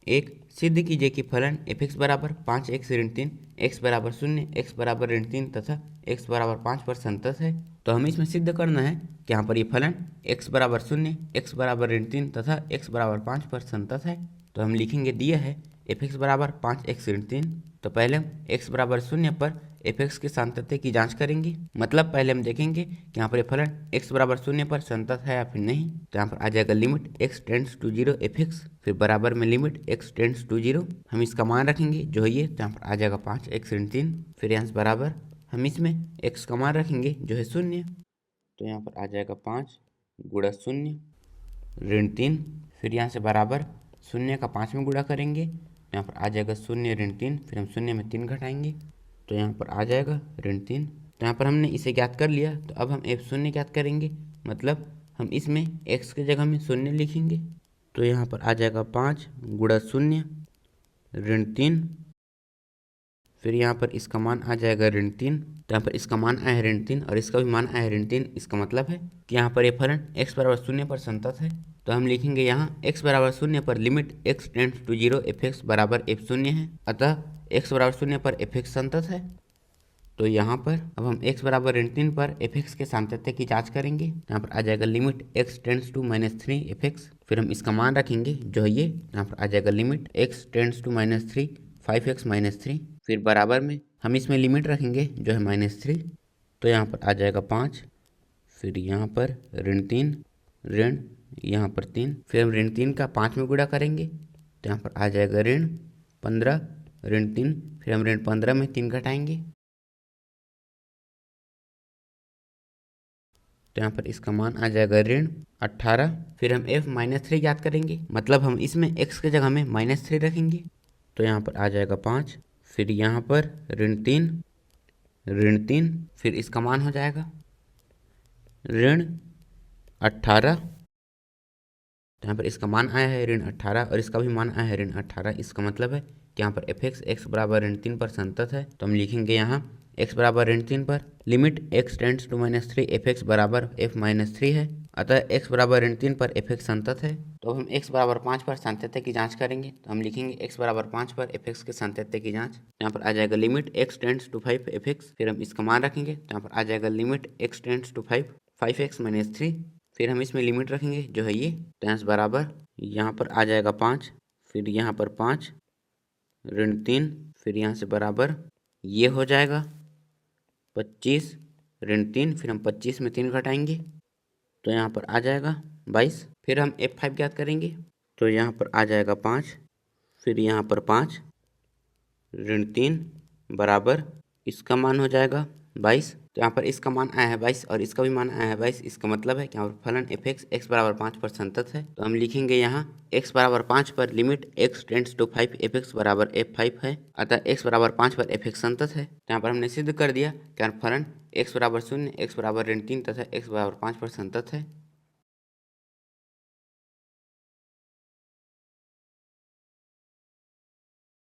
एक, सिद्ध कीजिए कि फलन f(x) बराबर 5x ऋण 3, x बराबर 0, x बराबर ऋण 3 तथा x बराबर 5 पर संतत है। तो हमें इसमें सिद्ध करना है कि यहाँ पर ये फलन x बराबर 0, x बराबर ऋण 3 तथा x बराबर 5 पर संतत है। तो हम लिखेंगे दिया है f(x) बराबर 5x ऋण 3। तो पहले हम x बराबर 0 पर f(x) के सातत्य की जांच करेंगे। मतलब पहले हम देखेंगे कि यहाँ पर ये फलन x बराबर 0 पर संतत है या फिर नहीं। तो यहाँ पर आ जाएगा limit x tends to 0 f(x), फिर बराबर में लिमिट x टेंड्स टू 0। हम इसका मान रखेंगे जो है ये, तो यहाँ पर आ जाएगा 5x ऋण 3। फिर यहाँ से बराबर हम इसमें x का मान रखेंगे जो है 0। तो यहाँ पर आ जाएगा 5 गुणा 0 ऋण 3। फिर यहाँ से बराबर 0 का 5 में गुणा करेंगे, यहाँ पर आ जाएगा 0 ऋण 3। फिर हम 0 में 3 घटाएंगे तो यहाँ पर आ जाएगा ऋण 3। तो यहाँ पर हमने इसे ज्ञात कर लिया। तो अब हम f0 ज्ञात करेंगे, मतलब हम इसमें x की जगह में 0 लिखेंगे। तो यहाँ पर आ जाएगा 5 गुणा 0 ऋण 3। फिर यहाँ पर इसका मान आ जाएगा ऋण 3। तो यहाँ पर इसका मान आया है ऋण 3 और इसका भी मान आया है ऋण 3। इसका मतलब है कि यहाँ पर ये फलन x बराबर 0 पर संतत है। तो हम लिखेंगे यहाँ x बराबर 0 पर limit x tends to 0 f(x) बराबर f0 है। अतः x बराबर 0 पर f(x) संतत है। तो यहाँ पर अब हम x बराबर ऋण 3 पर f(x) के सातत्य की जांच करेंगे। यहाँ पर आ जाएगा limit x tends to -3 f(x), फिर हम इसका मान रखेंगे जो है ये। यहाँ पर आ जाएगा limit x tends to -3 5x - 3। फिर बराबर में हम इसमें लिमिट रखेंगे जो है -3। तो यहाँ पर आ जाएगा 5, फिर यहाँ पर ऋण 3 ऋण यहाँ पर 3। फिर हम ऋण 3 का 5 में गुणा करेंगे तो यहाँ पर आ जाएगा ऋण 15 ऋण 3। फिर हम ऋण 15 में 3 घटाएंगे तो यहाँ पर इसका मान आ जाएगा ऋण 18। फिर हम f-3 ज्ञात करेंगे, मतलब हम इसमें x की जगह में -3 रखेंगे। तो यहाँ पर आ जाएगा 5, फिर यहाँ पर ऋण 3, फिर इसका मान हो जाएगा ऋण 18। तो यहाँ पर इसका मान आया है ऋण 18 और इसका भी मान आया है ऋण 18। इसका मतलब है कि यहाँ पर f(x) x बराबर ऋण 3 पर संतत है। तो हम लिखेंगे यहाँ x बराबर ऋण 3 पर limit x tends to -3 f(x) बराबर f-3 है। अतः x बराबर ऋण 3 पर f(x) संतत है। तो हम x बराबर 5 पर सातत्य की जांच करेंगे। तो हम लिखेंगे x बराबर 5 पर f(x) के सातत्य की जांच। यहाँ पर आ जाएगा limit x tends to 5 f(x), फिर हम इसका मान रखेंगे। तो यहाँ पर आ जाएगा limit x tends to 5 5x - 3। फिर हम इसमें लिमिट रखेंगे जो है ये, टेंस बराबर यहाँ पर आ जाएगा 5, फिर यहाँ पर 5 ऋण 3। फिर यहाँ से बराबर ये हो जाएगा 25 ऋण 3। फिर हम 25 में 3 घटाएंगे तो यहाँ पर आ जाएगा 22। फिर हम f5 ज्ञात करेंगे। तो यहाँ पर आ जाएगा 5, फिर यहाँ पर 5 ऋण 3 बराबर इसका मान हो जाएगा 22। तो यहाँ पर इसका मान आया है 22 और इसका भी मान आया है 22। इसका मतलब है कि यहाँ पर फलन f(x) x बराबर 5 पर संतत है। तो हम लिखेंगे यहाँ x बराबर 5 पर limit x tends to 5 f(x) बराबर f5 है। अतः x बराबर 5 पर f(x) संतत है। तो यहाँ पर हमने सिद्ध कर दिया कि फलन x बराबर 0, x बराबर ऋण 3 तथा x बराबर 5 पर संतत है।